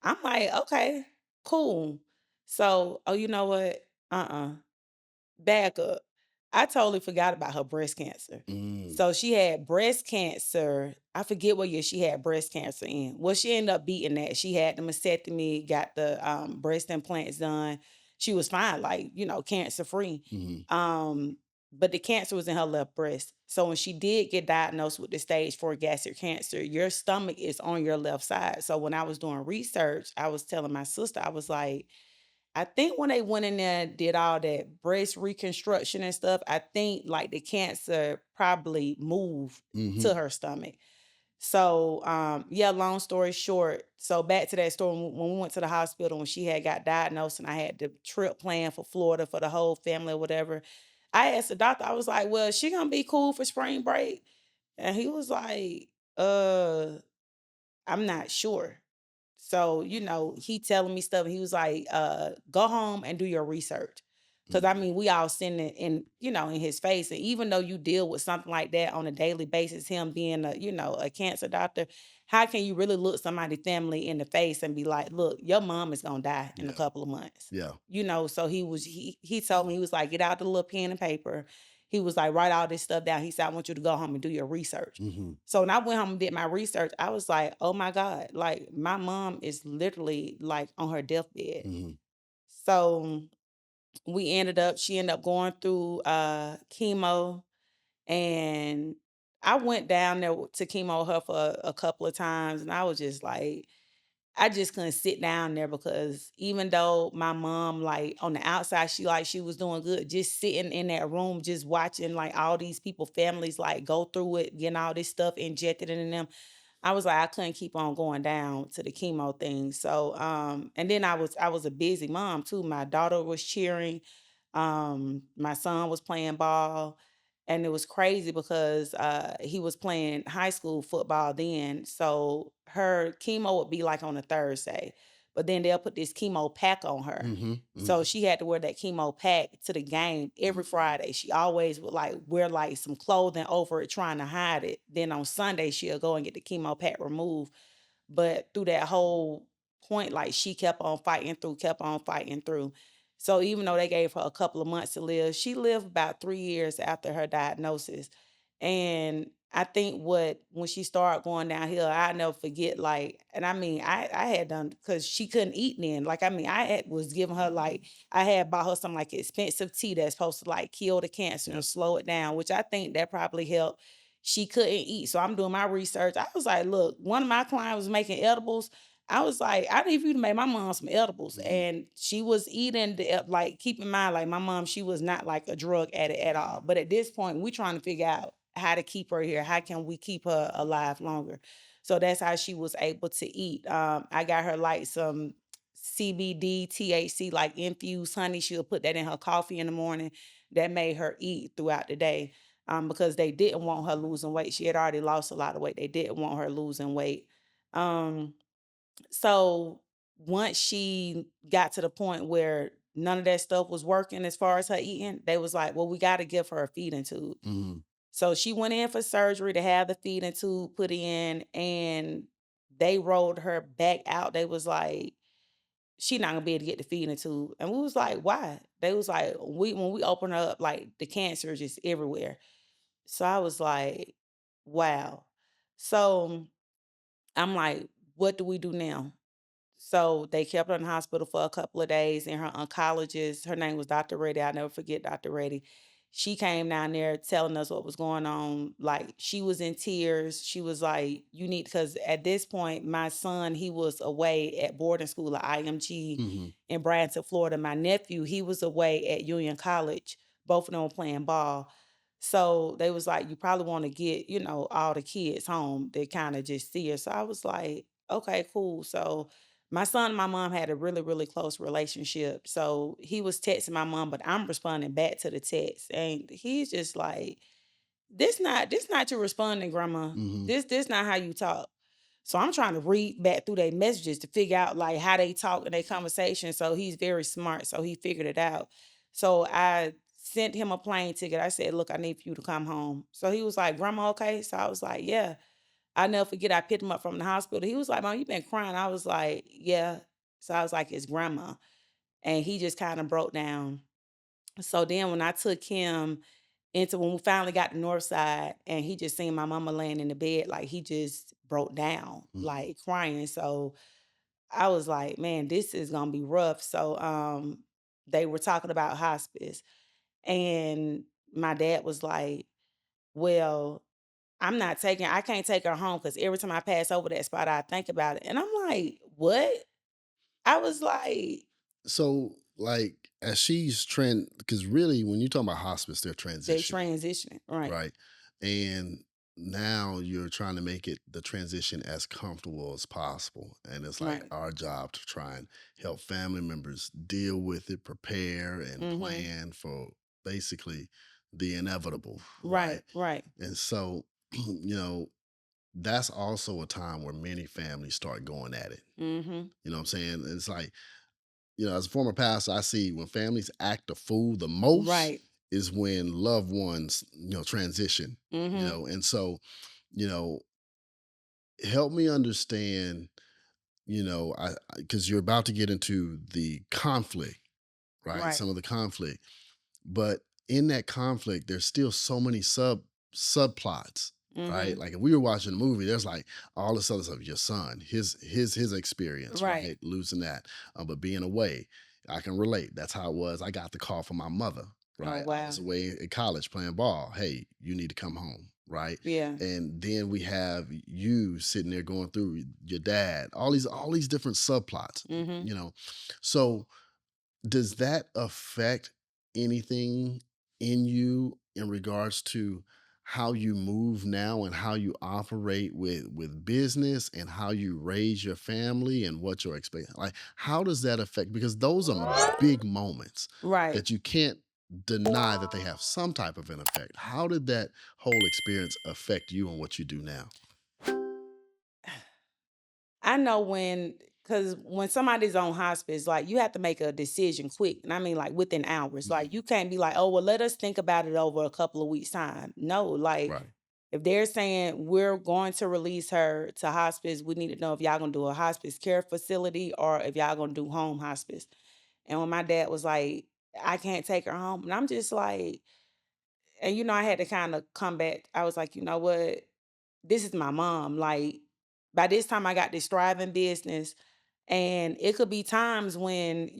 I'm like, okay, cool. So, oh, you know what? Uh-uh. Back up. I totally forgot about her breast cancer. Mm, So she had breast cancer. I forget what year she had breast cancer in. Well, she ended up beating that. She had the mastectomy, got the breast implants done. She was fine, like, cancer free. mhm, Um, but the cancer was in her left breast. So when she did get diagnosed with the stage 4 gastric cancer, your stomach is on your left side. So when I was doing research, I was telling my sister, I was like, I think when they went in there and did all that breast reconstruction and stuff, I think like the cancer probably moved Hmm. to her stomach. So, yeah, long story short, so back to that story when we went to the hospital when she had got diagnosed and I had the trip planned for Florida for the whole family or whatever. I asked the doctor, I was like, well, is she gonna be cool for spring break? And he was like, uh, I'm not sure. So, he telling me stuff. He was like, go home and do your research. Cause I Hmm. mean, we all seen it in his face. And even though you deal with something like that on a daily basis, him being a cancer doctor, how can you really look somebody family in the face and be like, look, your mom is gonna die in a Yeah. couple of months. Yeah. So he told me, he was like, get out the little pen and paper. He was like, write all this stuff down. He said, I want you to go home and do your research. Hmm. So when I went home and did my research, I was like, "Oh my God, like my mom is literally like on her deathbed." Hmm. So she ended up going through chemo, and I went down there to chemo her for a couple of times, and I was just like, I just couldn't sit down there because even though my mom, like on the outside, she was doing good, just sitting in that room, just watching like all these people, families like go through it, getting all this stuff injected in them. I was like, I couldn't keep on going down to the chemo thing. So, and then I was a busy mom too. My daughter was cheering, my son was playing ball, and it was crazy because he was playing high school football then. So her chemo would be like on a Thursday, but then they'll put this chemo pack on her. Hmm. So Hmm. she had to wear that chemo pack to the game every Friday. She always would like wear like some clothing over it, trying to hide it. Then on Sunday, she'll go and get the chemo pack removed. But through that whole point, like she kept on fighting through. So even though they gave her a couple of months to live, she lived about 3 years after her diagnosis. And I think what when she started going downhill, I never forget. Like, and I mean, I had done because she couldn't eat then. Like, I mean, was giving her like I had bought her some like expensive tea that's supposed to like kill the cancer Yeah. and slow it down, which I think that probably helped. She couldn't eat. So I'm doing my research. I was like, look, one of my clients was making edibles. I was like, I need for you to make my mom some edibles. Hmm. And she was eating like keep in mind, like my mom, she was not like a drug addict at all. But at this point, we trying to figure out how to keep her here. How can we keep her alive longer? So that's how she was able to eat. I got her like some CBD, THC, like infused honey. She'll put that in her coffee in the morning. That made her eat throughout the day because they didn't want her losing weight. She had already lost a lot of weight. They didn't want her losing weight. Um, so once she got to the point where none of that stuff was working as far as her eating, they was like, well, we got to give her a feeding tube. Hmm. So she went in for surgery to have the feeding tube put in, and they rolled her back out. They was like, she not gonna be able to get the feeding tube. And we was like, why? They was like, when we open her up, like the cancer is just everywhere. So I was like, wow. So I'm like, what do we do now? So they kept her in the hospital for a couple of days, and her oncologist, her name was Dr. Reddy. I'll never forget Dr. Reddy. She came down there telling us what was going on. Like she was in tears. She was like, you need because at this point, my son, he was away at boarding school at IMG Hmm. in Branson, Florida. My nephew, he was away at Union College. Both of them were playing ball. So they was like, you probably want to get, all the kids home. They kind of just see her. So I was like, okay, cool. So my son and my mom had a really, really close relationship. So he was texting my mom, but I'm responding back to the text. And he's just like, this not your responding, grandma. Hmm. This not how you talk. So I'm trying to read back through their messages to figure out like how they talk in their conversation. So he's very smart. So he figured it out. So I sent him a plane ticket. I said, look, I need for you to come home. So he was like, Grandma, okay? So I was like, yeah. I never forget I picked him up from the hospital. He was like, Mom, you been crying. I was like, yeah. So I was like, it's grandma. And he just kind of broke down. So then when I took him into when we finally got to North Side and he just seen my mama laying in the bed, like he just broke down, Hmm. like crying. So I was like, man, this is gonna be rough. So they were talking about hospice. And my dad was like, "Well, I can't take her home because every time I pass over that spot, I think about it." And I'm like, "What?" I was like, So, like, as she's because really, when you talk about hospice, they're "They transitioning, transitioning." Right. right? And now you're trying to make it the transition as comfortable as possible. And it's like Right. our job to try and help family members deal with it, prepare and Mhm. plan for basically the inevitable, right? Right, right. And so, that's also a time where many families start going at it. Mhm. You know what I'm saying? It's like, as a former pastor, I see when families act a fool the most Right. is when loved ones, transition, Mhm. and so, you know, help me understand, I because you're about to get into the conflict, right? Right. Some of the conflict. But in that conflict, there's still so many subplots, right? Mhm. Like if we were watching a movie, there's like all this other stuff. Your son, his experience, Right. right? Losing that, but being away, I can relate. That's how it was. I got the call from my mother, Oh, right? I was wow. away in college playing ball. Hey, you need to come home, right? Yeah. And then we have you sitting there going through your dad, all these different subplots, Mhm. you know. So does that affect anything in you in regards to how you move now and how you operate with business and how you raise your family and what you're expecting? Like, how does that affect? Because those are big moments Right. that you can't deny that they have some type of an effect. How did that whole experience affect you and what you do now? I know because when somebody's on hospice, like you have to make a decision quick. And I mean, like within hours. Like Mhm. you can't be like, oh, well, let us think about it over a couple of weeks' time. No, like Right. if they're saying we're going to release her to hospice, we need to know if y'all gonna do a hospice care facility or if y'all gonna do home hospice. And when my dad was like, I can't take her home, and I'm just like, and I had to kind of come back. I was like, you know what? This is my mom. Like by this time I got this thriving business and it could be times when,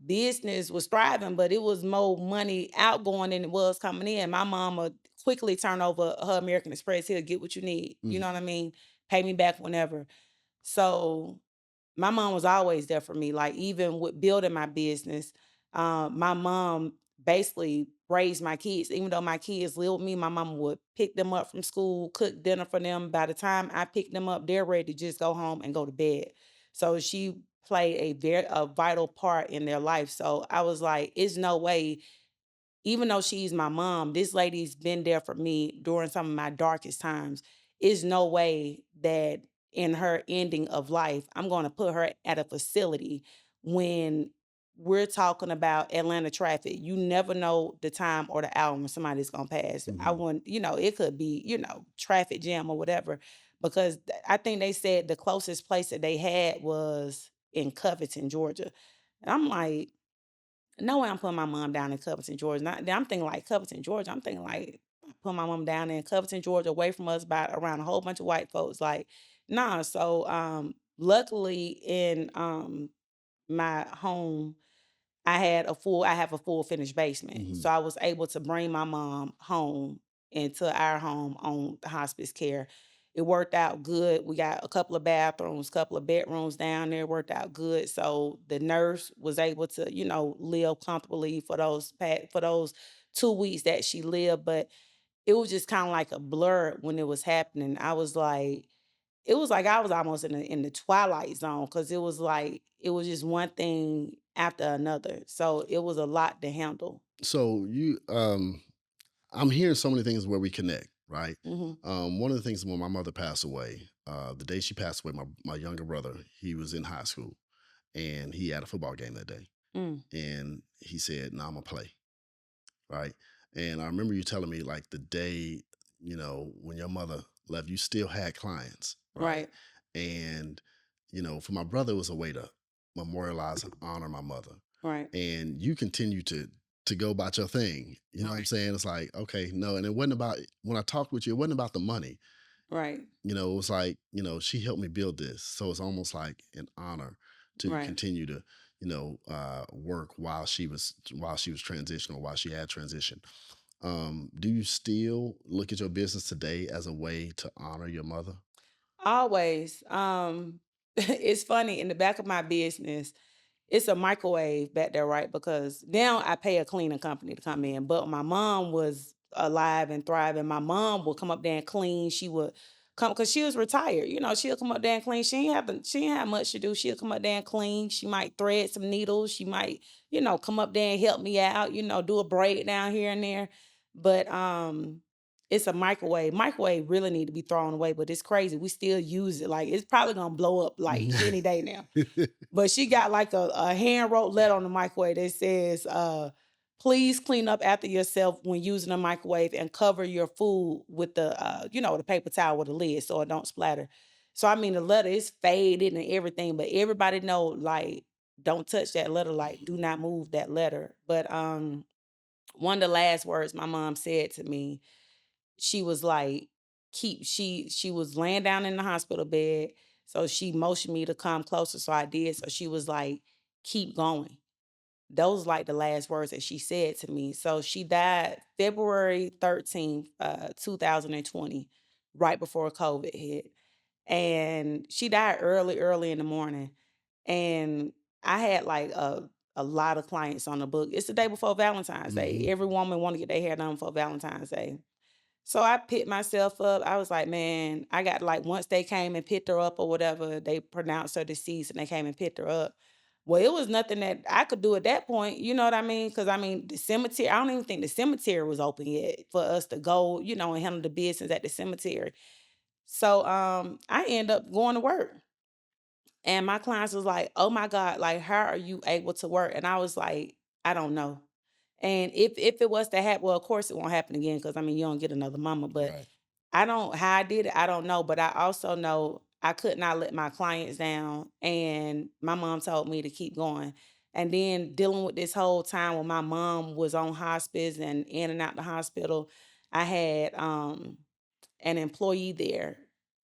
business was thriving, but it was more money outgoing than it was coming in. My mom would quickly turn over her American Express. Here, get what you need. You know Mhm. what I mean? Pay me back whenever. So my mom was always there for me. Like even with building my business, my mom basically raised my kids. Even though my kids live with me, my mom would pick them up from school, cook dinner for them. By the time I pick them up, they're ready to just go home and go to bed. So she played a vital part in their life. So I was like, it's no way even though she's my mom, this lady's been there for me during some of my darkest times. Is no way that in her ending of life, I'm going to put her at a facility when we're talking about Atlanta traffic. You never know the time or the hour when somebody's going to pass. I Mhm. want, it could be, traffic jam or whatever, because I think they said the closest place that they had was in Covington, Georgia. And I'm like, no way I'm putting my mom down in Covington, Georgia. Not, I'm thinking like Covington, Georgia. I'm thinking like put my mom down in Covington, Georgia, away from us by around a whole bunch of white folks. Like, nah. So luckily in my home I have a full finished basement. So Mhm. I was able to bring my mom home into our home on the hospice care. It worked out good. We got a couple of bathrooms, couple of bedrooms down there, worked out good. So the nurse was able to, live comfortably for those 2 weeks that she lived. But it was just kind of like a blur when it was happening. It was like I was almost in the twilight zone because it was just one thing after another. So it was a lot to handle. So I'm hearing so many things where we connect, right? Mhm. One of the things when my mother passed away, the day she passed away, my younger brother, he was in high school and he had a football game that day. Mm. And he said, "No, I'm gonna play." Right. And I remember you telling me like the day, when your mother left, you still had clients, right? Right. And, for my brother, it was a way to memorialize and honor my mother. Right. And you continue to go about your thing. You know what I'm Right. saying? It's like, okay, no, and it wasn't about when I talked with you, it wasn't about the money. Right. It was like, she helped me build this. So it's almost like an honor to Right. continue to, work while she was transitional, while she had transition. Do you still look at your business today as a way to honor your mother? Always. It's funny in the back of my business, it's a microwave back there, right? Because now I pay a cleaning company to come in. But my mom was alive and thriving. My mom would come up there and clean. She would come because she was retired. You know, she'll come up there and clean. She ain't have much to do. She'll come up there and clean. She might thread some needles. She might, come up there and help me out, do a braid down here and there. But it's a microwave. Microwave really need to be thrown away, but it's crazy. We still use it. Like it's probably gonna blow up like any day now. But she got like a hand wrote letter on the microwave that says, please clean up after yourself when using a microwave and cover your food with the paper towel with a lid so it don't splatter. So I mean the letter is faded and everything, but everybody know like don't touch that letter, like do not move that letter. But one of the last words my mom said to me, she was like, she was laying down in the hospital bed. So she motioned me to come closer. So I did. So she was like, keep going. Those like the last words that she said to me. So she died February 13th, 2020, right before COVID hit. And she died early, early in the morning. And I had like a lot of clients on the book. It's the day before Valentine's Day. Hmm. Every woman want to get their hair done for Valentine's Day. So I picked myself up. I was like, man, I got like once they came and picked her up or whatever, they pronounced her deceased and they came and picked her up. Well, it was nothing that I could do at that point. You know what I mean? Because I mean, the cemetery, I don't even think the cemetery was open yet for us to go, and handle the business at the cemetery. So I end up going to work. And my clients was like, oh my God, like, how are you able to work? And I was like, I don't know. And if it was to happen, well, of course it won't happen again because I mean you don't get another mama. But Right. I don't how I did it, I don't know. But I also know I could not let my clients down. And my mom told me to keep going. And then dealing with this whole time when my mom was on hospice and in and out the hospital, I had an employee there.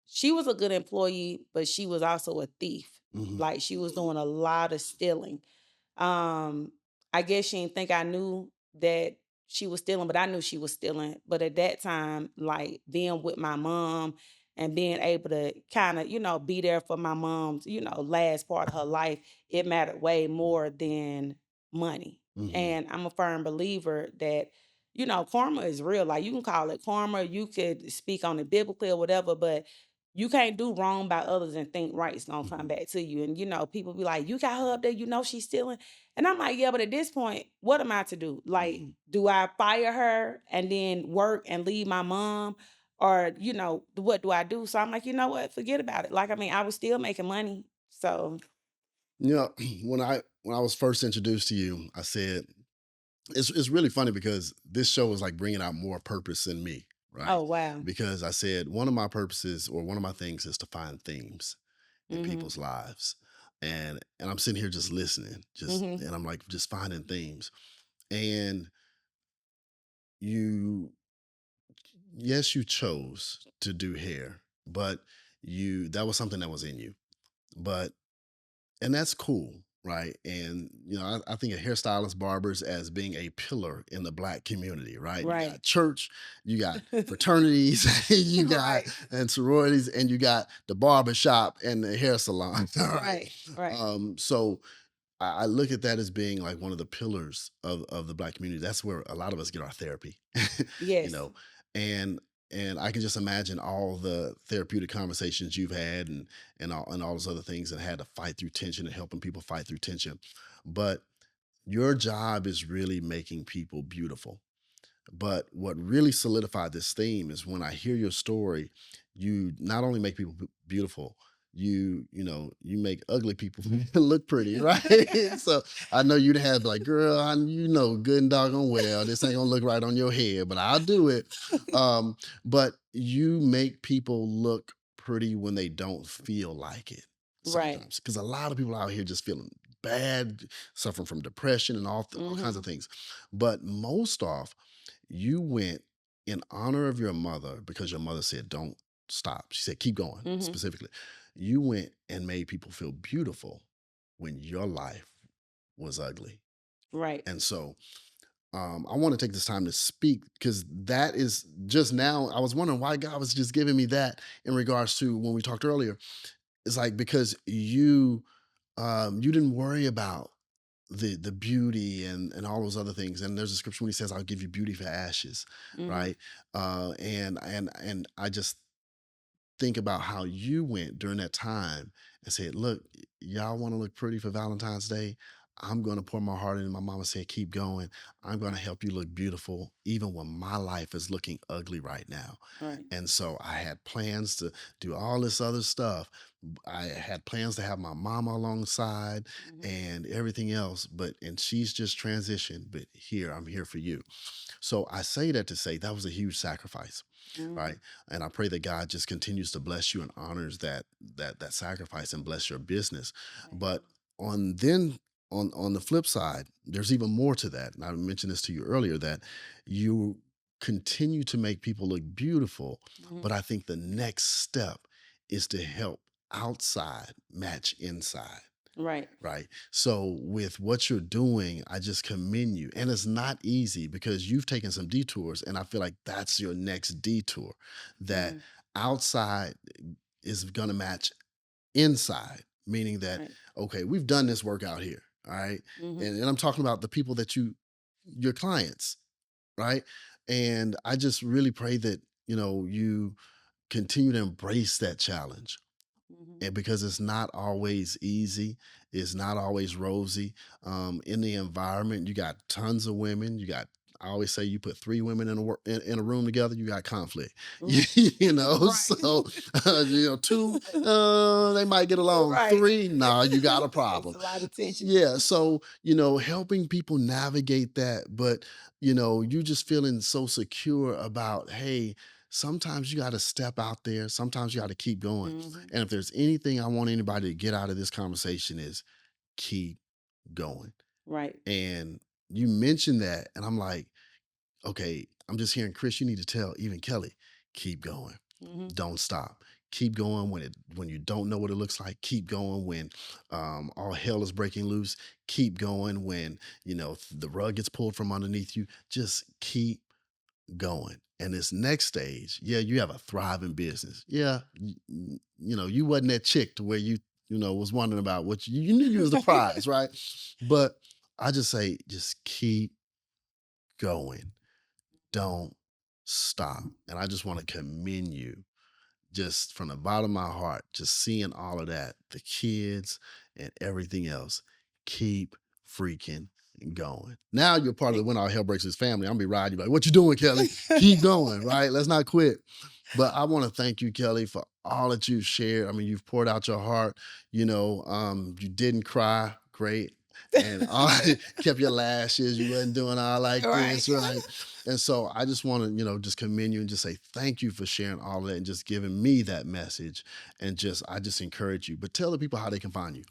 She was a good employee, but she was also a thief. Hmm. Like she was doing a lot of stealing. um, I guess she didn't think I knew that she was stealing, but I knew she was stealing. But at that time, like being with my mom and being able to kind of, be there for my mom's, last part of her life, it mattered way more than money. Hmm. And I'm a firm believer that, karma is real. Like you can call it karma, you could speak on it biblically or whatever, but you can't do wrong by others and think right's gonna come Hmm. back to you. And people be like, "You got her up there, she's stealing." And I'm like, "Yeah, but at this point, what am I to do? Like, Hmm. do I fire her and then work and leave my mom, or what do I do?" So I'm like, you know what? Forget about it. Like, I mean, I was still making money, so You know, when I was first introduced to you, I said it's really funny because this show is like bringing out more purpose in me, right? oh wow, Because I said one of my purposes or one of my things is to find themes in mm-hmm, people's lives, and I'm sitting here just listening, mm-hmm, and I'm like just finding themes, and you, yes, you chose to do hair, but you that was something that was in you, but and that's cool, right? And I think of hairstylists, barbers as being a pillar in the black community, right? You right, got church, you got fraternities, you got right, and sororities, and you got the barber shop and the hair salon. All right. right, right, So I look at that as being like one of the pillars of the black community. That's where a lot of us get our therapy, you yes, know, and and I can just imagine all the therapeutic conversations you've had and all those other things and had to fight through tension and helping people fight through tension. But your job is really making people beautiful. But what really solidified this theme is when I hear your story, you not only make people beautiful, you make ugly people look pretty, right? So I know you'd have like, girl, good and doggone well, this ain't gonna look right on your head, but I'll do it. But you make people look pretty when they don't feel like it right, sometimes. Because a lot of people out here just feeling bad, suffering from depression and all kinds mm-hmm, of things. But most off, you went in honor of your mother because your mother said, don't stop. She said, keep going, mm-hmm, specifically. You went and made people feel beautiful when your life was ugly. right, And so I want to take this time to speak because that is just now. I was wondering why God was just giving me that in regards to when we talked earlier. It's like because you didn't worry about the beauty and all those other things. And there's a scripture when he says, "I'll give you beauty for ashes," Mhm. right? And I just think about how you went during that time and said, "Look, y'all want to look pretty for Valentine's Day. I'm going to pour my heart in." My mama said, "Keep going. I'm going to Right. help you look beautiful, even when my life is looking ugly right now." Right. And so I had plans to do all this other stuff. I had plans to have my mama alongside Mhm. and everything else, and she's just transitioned. But here, I'm here for you. So I say that to say that was a huge sacrifice, Mhm. right? And I pray that God just continues to bless you and honors that sacrifice and bless your business. But Amen. on then on the flip side, there's even more to that. And I mentioned this to you earlier that you continue to make people look beautiful, Mhm. but I think the next step is to help outside match inside. Right. Right. So with what you're doing, I just commend you. And it's not easy because you've taken some detours. And I feel like that's your next detour. That Mhm. outside is gonna match inside, meaning that, Right. okay, we've done this work out here. All right. Mhm. And I'm talking about the people that your clients, right? And I just really pray that, you continue to embrace that challenge, Mhm. and because it's not always easy, it's not always rosy. In the environment, you got tons of women. I always say, you put three women in a room together, you got conflict. Right. Right. So two, they might get along. Right. Three, nah, you got a It's problem. a lot of tension. Yeah, so helping people navigate that, but you just feeling so secure about, hey, sometimes you got to step out there, sometimes you got to keep going. Mhm. And if there's anything I want anybody to get out of this conversation is keep going. Right. And you mentioned that, and I'm like, okay, I'm just hearing, Chris, you need to tell even Kelly, keep going. Mhm. Don't stop. Keep going when you don't know what it looks like. Keep going when all hell is breaking loose. Keep going when the rug gets pulled from underneath you. Just keep going. And this next stage, yeah, you have a thriving business. Yeah, you wasn't that chick to where was wondering about what you knew you was the prize, right? But I just say, just keep going. Don't stop. And I just want to commend you just from the bottom of my heart, just seeing all of that, the kids and everything else. Keep freaking going. Now you're part of the Thank When All Hell Breaks His family. I'm gonna be riding you like, what you doing, Kelly? Keep going, right? Let's not quit. But I want to thank you, Kelly, for all that you've shared. I mean, you've poured out your heart. You didn't cry. Great. And kept your lashes. You wasn't doing all like Right. this, right? And so I just want to, just commend you and just say thank you for sharing all of that and just giving me that message. And I just encourage you. But tell the people how they can find you.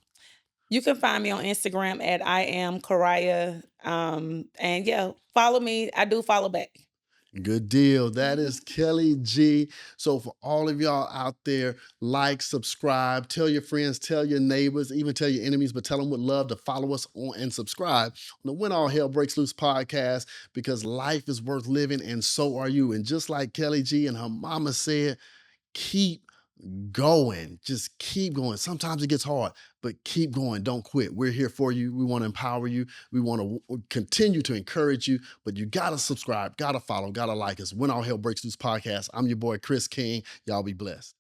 You can find me on Instagram at I am Karaya. And yeah, follow me. I do follow back. Good deal. That is Mhm. Kelly G. So for all of y'all out there, like, subscribe, tell your friends, tell your neighbors, even tell your enemies, but tell them with love to follow us on and subscribe on the When All Hell Breaks Loose podcast, because life is worth living and so are you. And just like Kelly G and her mama said, keep going. Just keep going. Sometimes it gets hard, but keep going. Don't quit. We're here for you. We want to empower you. We want to continue to encourage you, but you got to subscribe, got to follow, got to like us. When All Hell Breaks Loose podcast. I'm your boy, Chris King. Y'all be blessed.